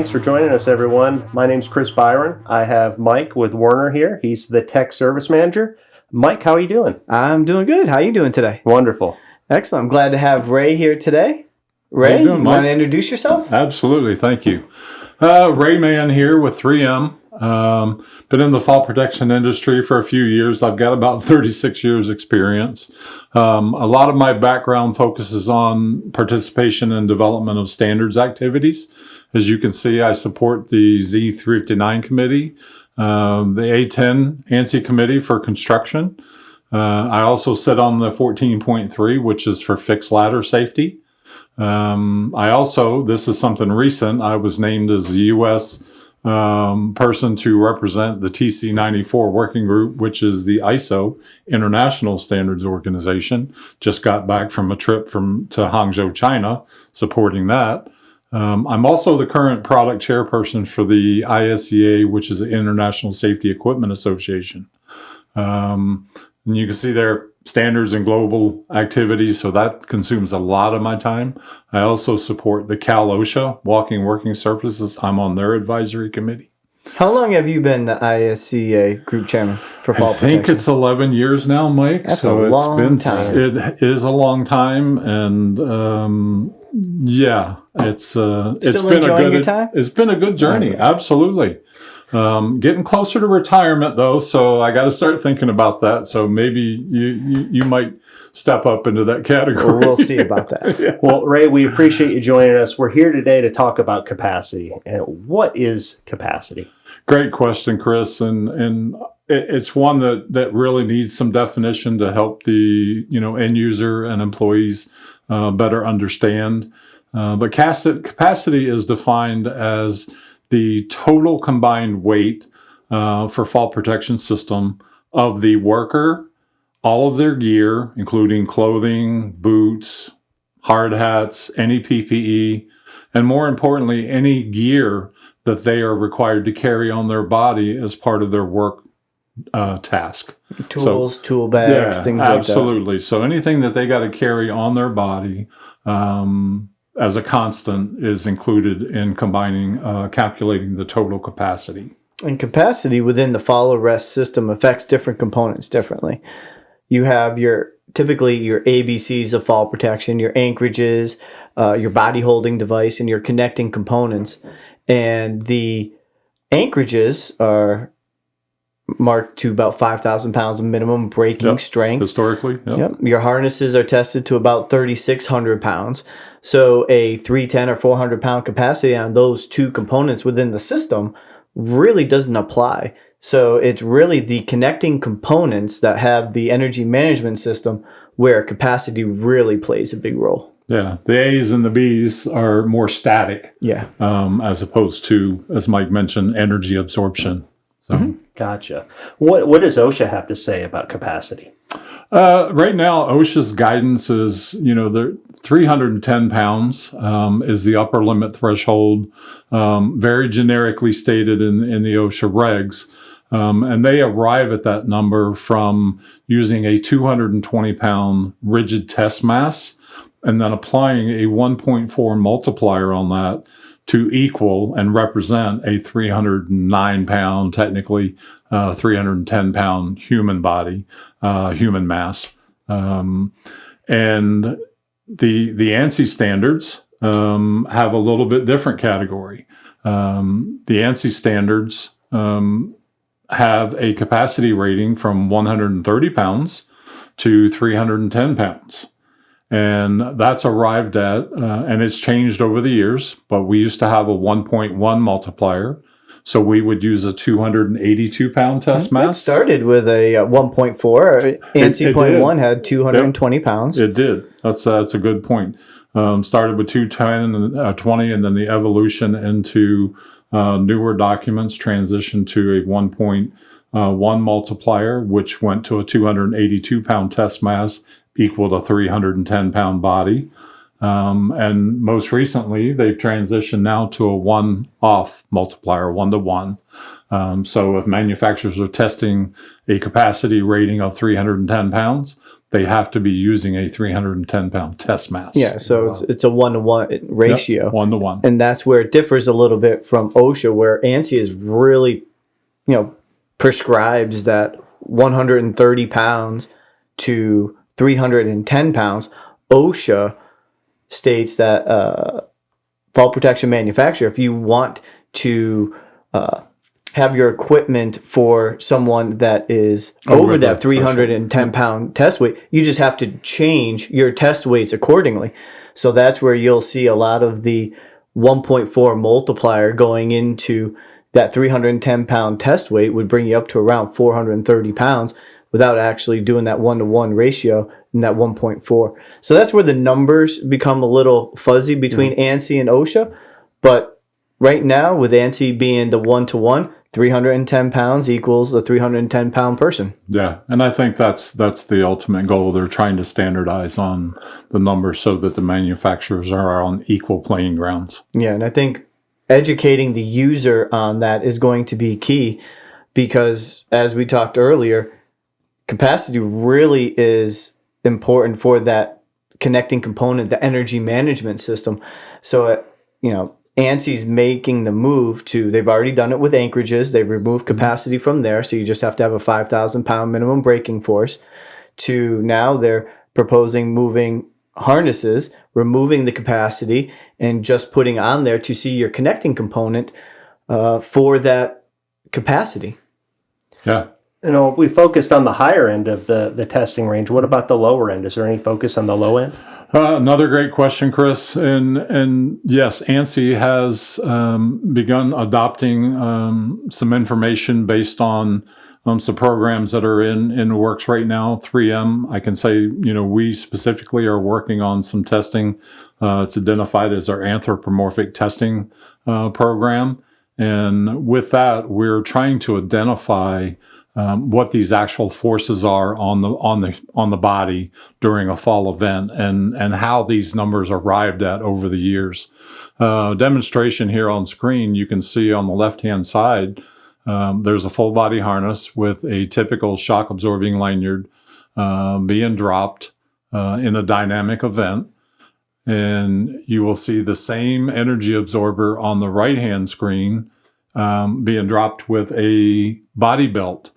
Thanks for joining us, everyone. My name's Chris Byron. I have Mike with Werner here. He's the tech service manager. Mike, how are you doing? I'm doing good. How are you doing today? Wonderful. Excellent. I'm glad to have Ray here today. Ray, you want to introduce yourself? Absolutely. Thank you. Ray Mann here with 3M. Been in the fall protection industry for a few years. I've got about 36 years experience. A lot of my background focuses on participation and development of standards activities. As you can see, I support the Z359 committee, the A10 ANSI committee for construction. I also sit on the 14.3, which is for fixed ladder safety. This is something recent, I was named as the U.S. Person to represent the TC94 working group, which is the ISO International Standards Organization. Just got back from a trip to Hangzhou, China, supporting that. I'm also the current product chairperson for the ISEA, which is the International Safety Equipment Association. And you can see there standards and global activities, so that consumes a lot of my time. I also support the Cal OSHA Walking Working Surfaces. I'm on their advisory committee. How long have you been the ISEA group chairman for fall protection? I think it's 11 years now, Mike. That's a long time. It is a long time, and it's enjoying your time? It's been a good journey. Absolutely. Getting closer to retirement, though, so I got to start thinking about that. So maybe you might step up into that category. Well, we'll see about that. Yeah. Well, Ray, we appreciate you joining us. We're here today to talk about capacity. And what is capacity? Great question, Chris. And it's one that really needs some definition to help the end user and employees better understand. But capacity is defined as the total combined weight for fall protection system of the worker, all of their gear, including clothing, boots, hard hats, any PPE, and more importantly, any gear that they are required to carry on their body as part of their work task. Tools, tool bags, things like that. Absolutely. So anything that they got to carry on their body as a constant is included in calculating the total capacity. And capacity within the fall arrest system affects different components differently. You have typically your ABCs of fall protection, your anchorages, your body holding device, and your connecting components. And the anchorages are marked to about 5,000 pounds of minimum braking strength. Historically, Yep. Your harnesses are tested to about 3,600 pounds. So a 310 or 400 pound capacity on those two components within the system really doesn't apply. So it's really the connecting components that have the energy management system where capacity really plays a big role. Yeah, the A's and the B's are more static. Yeah. As opposed to, as Mike mentioned, energy absorption. So. Mm-hmm. Gotcha. What does OSHA have to say about capacity? Right now, OSHA's guidance is, they're 310 pounds is the upper limit threshold, very generically stated in the OSHA regs. And they arrive at that number from using a 220-pound rigid test mass and then applying a 1.4 multiplier on that to equal and represent a 309-pound, technically 310-pound human body, human mass. And the ANSI standards have a little bit different category. The ANSI standards have a capacity rating from 130 pounds to 310 pounds. And that's arrived at, and it's changed over the years, but we used to have a 1.1 multiplier. So we would use a 282-pound test mass. It started with a 1.4. ANSI 0.1 had 220 pounds. It did. That's a good point. Started with 210 and 20, and then the evolution into newer documents transitioned to a 1.1 multiplier, which went to a 282-pound test mass equal to 310-pound body. And most recently, they've transitioned now to a one-off multiplier, 1-to-1. So if manufacturers are testing a capacity rating of 310 pounds, they have to be using a 310-pound test mass. Yeah, so it's a 1-to-1 ratio. Yep, 1-to-1. And that's where it differs a little bit from OSHA, where ANSI is really, prescribes that 130 pounds to 310 pounds. OSHA states that fall protection manufacturer, if you want to have your equipment for someone that is over that 310 pound test weight, you just have to change your test weights accordingly. So that's where you'll see a lot of the 1.4 multiplier going into that 310 pound test weight would bring you up to around 430 pounds without actually doing that 1-to-1 ratio in that 1.4. So that's where the numbers become a little fuzzy between ANSI and OSHA. But right now, with ANSI being the 1-to-1, 310 pounds equals a 310 pound person. Yeah, and I think that's the ultimate goal. They're trying to standardize on the numbers so that the manufacturers are on equal playing grounds. Yeah, and I think educating the user on that is going to be key because, as we talked earlier, capacity really is important for that connecting component, the energy management system. So, ANSI's making the move to, they've already done it with anchorages. They've removed capacity from there. So you just have to have a 5,000 pound minimum braking force. To now they're proposing moving harnesses, removing the capacity and just putting on there to see your connecting component for that capacity. Yeah. We focused on the higher end of the testing range. What about the lower end? Is there any focus on the low end? Another great question, Chris. And yes, ANSI has begun adopting some information based on some programs that are in the works right now. 3M, I can say, we specifically are working on some testing. It's identified as our anthropomorphic testing program. And with that, we're trying to identify what these actual forces are on the body during a fall event, and how these numbers are arrived at over the years. Demonstration here on screen, you can see on the left-hand side, there's a full body harness with a typical shock absorbing lanyard being dropped in a dynamic event. And you will see the same energy absorber on the right-hand screen being dropped with a body belt.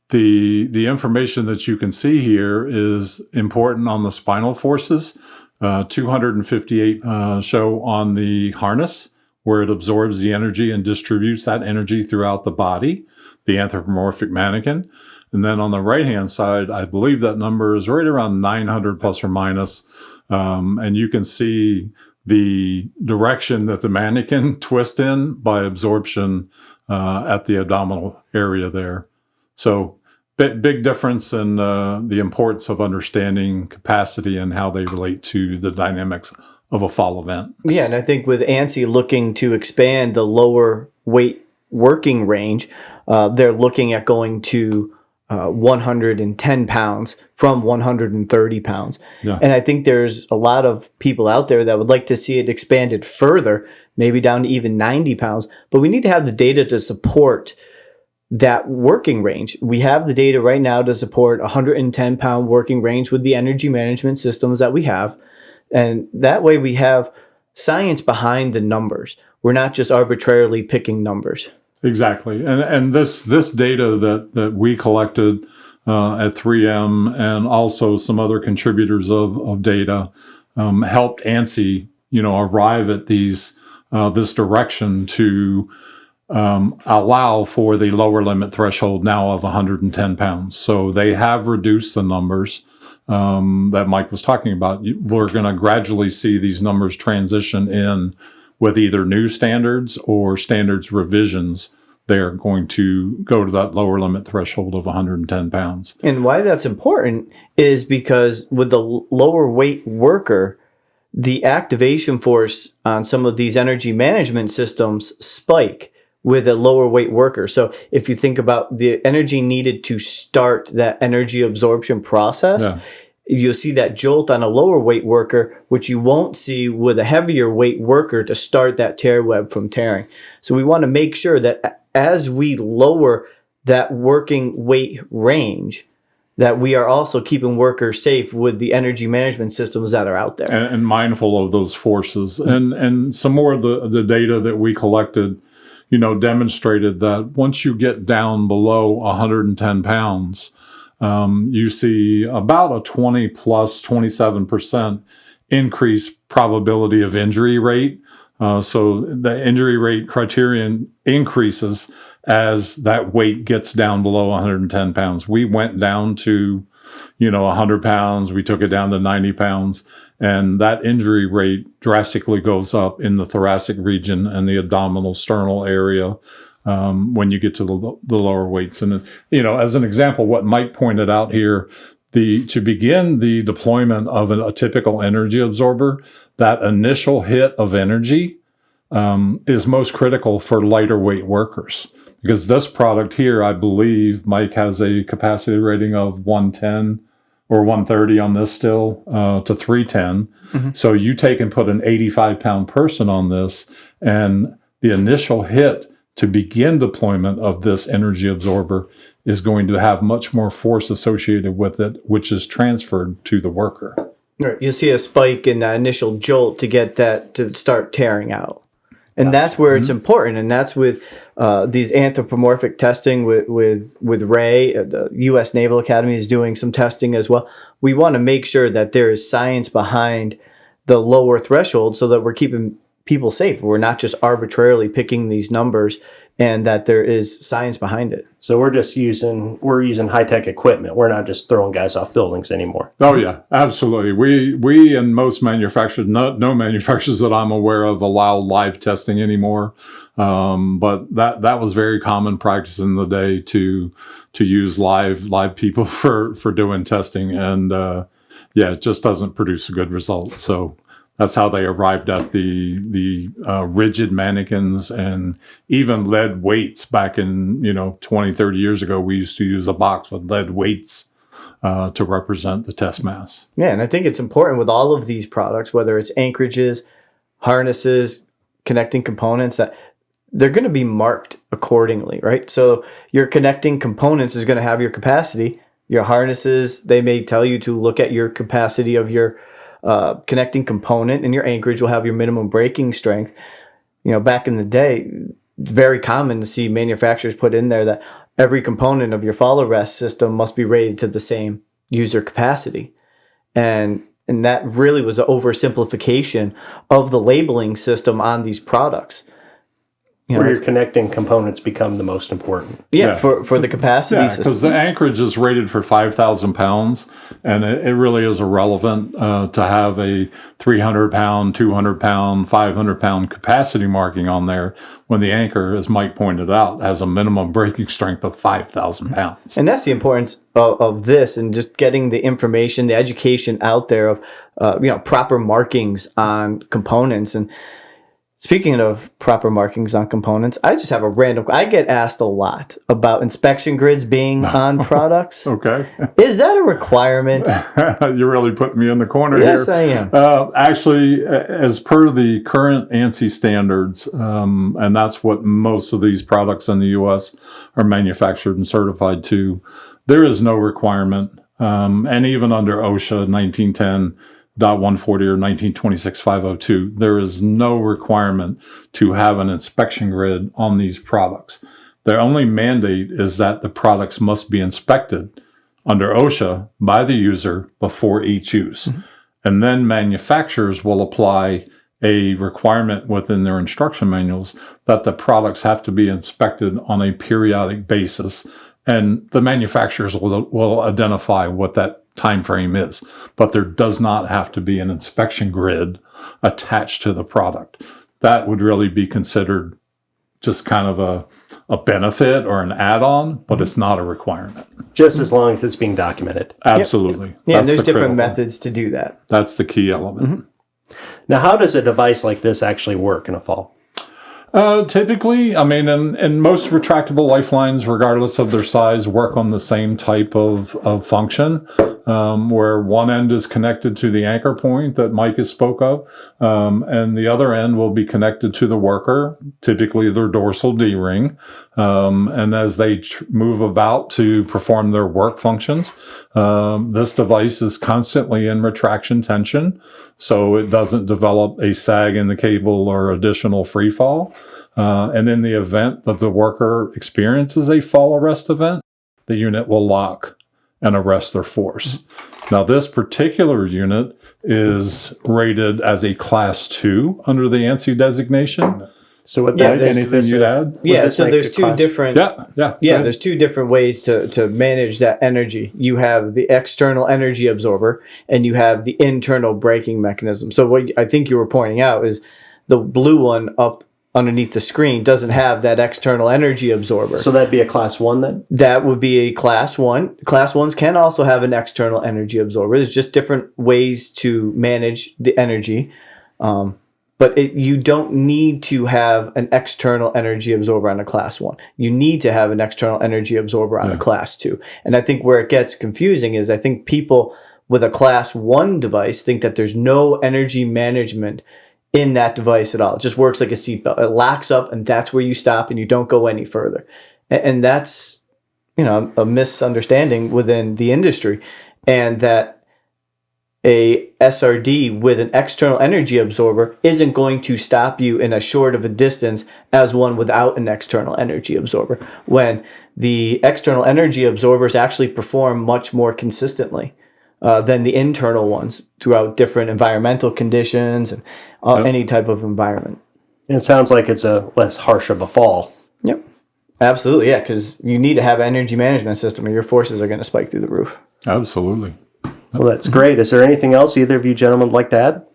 The information that you can see here is important on the spinal forces. 258 show on the harness, where it absorbs the energy and distributes that energy throughout the body, the anthropomorphic mannequin. And then on the right-hand side, I believe that number is right around 900 plus or minus. And you can see the direction that the mannequin twists in by absorption at the abdominal area there. So big difference in the importance of understanding capacity and how they relate to the dynamics of a fall event. Yeah, and I think with ANSI looking to expand the lower weight working range, they're looking at going to 110 pounds from 130 pounds. Yeah. And I think there's a lot of people out there that would like to see it expanded further, maybe down to even 90 pounds. But we need to have the data to support that working range. We have the data right now to support 110 pound working range with the energy management systems that we have. And that way we have science behind the numbers. We're not just arbitrarily picking numbers. Exactly. And this data that we collected at 3M and also some other contributors of data helped ANSI, arrive at this direction to allow for the lower limit threshold now of 110 pounds. So they have reduced the numbers that Mike was talking about. We're going to gradually see these numbers transition in with either new standards or standards revisions. They're going to go to that lower limit threshold of 110 pounds. And why that's important is because with the lower weight worker, the activation force on some of these energy management systems spike with a lower weight worker. So if you think about the energy needed to start that energy absorption process, you'll see that jolt on a lower weight worker, which you won't see with a heavier weight worker to start that tear web from tearing. So we want to make sure that as we lower that working weight range, that we are also keeping workers safe with the energy management systems that are out there. And mindful of those forces. And some more of the data that we collected, demonstrated that once you get down below 110 pounds, you see about a 20 plus 27% increased probability of injury rate. So the injury rate criterion increases as that weight gets down below 110 pounds. We went down to, 100 pounds. We took it down to 90 pounds. And that injury rate drastically goes up in the thoracic region and the abdominal sternal area when you get to the lower weights. And, as an example, what Mike pointed out here, to begin the deployment of a typical energy absorber, that initial hit of energy is most critical for lighter weight workers. Because this product here, I believe, Mike has a capacity rating of 110 or 130 on this still to 310. Mm-hmm. So you take and put an 85-pound person on this, and the initial hit to begin deployment of this energy absorber is going to have much more force associated with it, which is transferred to the worker. Right. You'll see a spike in that initial jolt to get that to start tearing out. And that's where it's important. And that's with these anthropomorphic testing with Ray. The U.S. Naval Academy is doing some testing as well. We want to make sure that there is science behind the lower threshold so that we're keeping people safe. We're not just arbitrarily picking these numbers, and that there is science behind it. So we're using high-tech equipment. We're not just throwing guys off buildings anymore. Oh yeah, absolutely. We and most manufacturers, no manufacturers that I'm aware of allow live testing anymore. But that was very common practice in the day to use live people for doing testing, and it just doesn't produce a good result. So that's how they arrived at the rigid mannequins and even lead weights back in 20, 30 years ago. We used to use a box with lead weights to represent the test mass. Yeah, and I think it's important with all of these products, whether it's anchorages, harnesses, connecting components, that they're going to be marked accordingly, right? So your connecting components is going to have your capacity. Your harnesses, they may tell you to look at your capacity of your connecting component, and your anchorage will have your minimum braking strength. Back in the day, it's very common to see manufacturers put in there that every component of your fall arrest system must be rated to the same user capacity. And that really was an oversimplification of the labeling system on these products. Where your connecting components become the most important. Yeah. For the capacity system. Because the anchorage is rated for 5,000 pounds, and it really is irrelevant to have a 300-pound, 200-pound, 500-pound capacity marking on there when the anchor, as Mike pointed out, has a minimum braking strength of 5,000 pounds. And that's the importance of this, and just getting the information, the education out there of proper markings on components. And speaking of proper markings on components, I just have I get asked a lot about inspection grids being on products. Okay. Is that a requirement? You're really putting me in the corner here. Yes, I am. Actually, as per the current ANSI standards, and that's what most of these products in the U.S. are manufactured and certified to, there is no requirement. And even under OSHA 1910, .140 or 1926-502, there is no requirement to have an inspection grid on these products. Their only mandate is that the products must be inspected under OSHA by the user before each use. Mm-hmm. And then manufacturers will apply a requirement within their instruction manuals that the products have to be inspected on a periodic basis. And the manufacturers will identify what that time frame is, but there does not have to be an inspection grid attached to the product. That would really be considered just kind of a benefit or an add-on, but it's not a requirement. Just as long as it's being documented. Absolutely. Yep. Yeah, and there's different methods to do that. That's the key element. Mm-hmm. Now, how does a device like this actually work in a fall? Typically, and most retractable lifelines, regardless of their size, work on the same type of function. where one end is connected to the anchor point that Mike has spoke of, and the other end will be connected to the worker, typically their dorsal D-ring. And as they move about to perform their work functions, this device is constantly in retraction tension, so it doesn't develop a sag in the cable or additional free fall. And in the event that the worker experiences a fall arrest event, the unit will lock and arrest their force. Now, this particular unit is rated as a Class 2 under the ANSI designation. So what Mike, anything you'd add? Yeah, so there's two different. Yeah. There's two different ways to manage that energy. You have the external energy absorber, and you have the internal braking mechanism. So what I think you were pointing out is the blue one up underneath the screen doesn't have that external energy absorber. So that'd be a Class 1 then? That would be a Class 1. Class 1s can also have an external energy absorber. There's just different ways to manage the energy. But you don't need to have an external energy absorber on a Class 1. You need to have an external energy absorber on a Class 2. And I think where it gets confusing is I think people with a Class 1 device think that there's no energy management in that device at all. It just works like a seatbelt. It locks up, and that's where you stop, and you don't go any further. And that's, a misunderstanding within the industry, and that a SRD with an external energy absorber isn't going to stop you in as short of a distance as one without an external energy absorber, when the external energy absorbers actually perform much more consistently than the internal ones throughout different environmental conditions and any type of environment. And it sounds like it's a less harsh of a fall. Yep. Absolutely, yeah, because you need to have an energy management system or your forces are going to spike through the roof. Absolutely. Well, that's great. Is there anything else either of you gentlemen would like to add?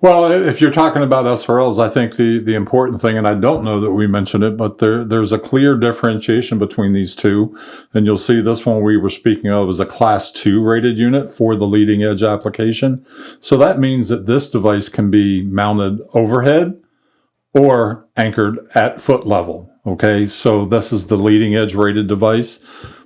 Well, if you're talking about SRLs, I think the important thing, and I don't know that we mentioned it, but there's a clear differentiation between these two. And you'll see this one we were speaking of is a Class 2 rated unit for the leading edge application. So that means that this device can be mounted overhead or anchored at foot level. Okay, so this is the leading edge rated device.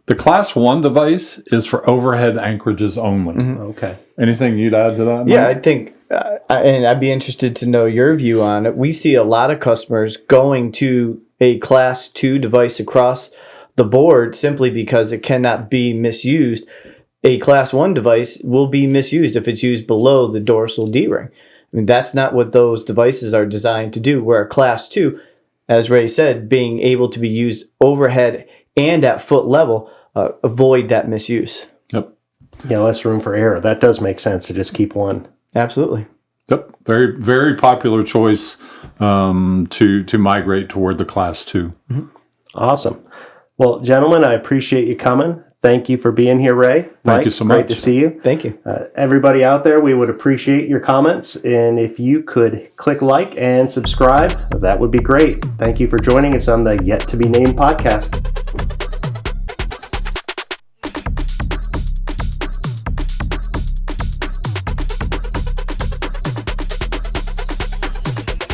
The Class 1 device is for overhead anchorages only. Mm-hmm. Okay. Anything you'd add to that, Mike? Yeah, I think, and I'd be interested to know your view on it. We see a lot of customers going to a Class 2 device across the board simply because it cannot be misused. A Class 1 device will be misused if it's used below the dorsal D-ring. I mean, that's not what those devices are designed to do, where a Class 2, as Ray said, being able to be used overhead and at foot level, avoid that misuse. Yep. Yeah, less room for error. That does make sense to just keep one. Absolutely. Yep. Very, very popular choice to migrate toward the Class 2. Mm-hmm. Awesome. Well, gentlemen, I appreciate you coming. Thank you for being here, Ray. Thank you so much. Great to see you. Thank you. Everybody out there, we would appreciate your comments. And if you could click like and subscribe, that would be great. Thank you for joining us on the Yet to Be Named podcast.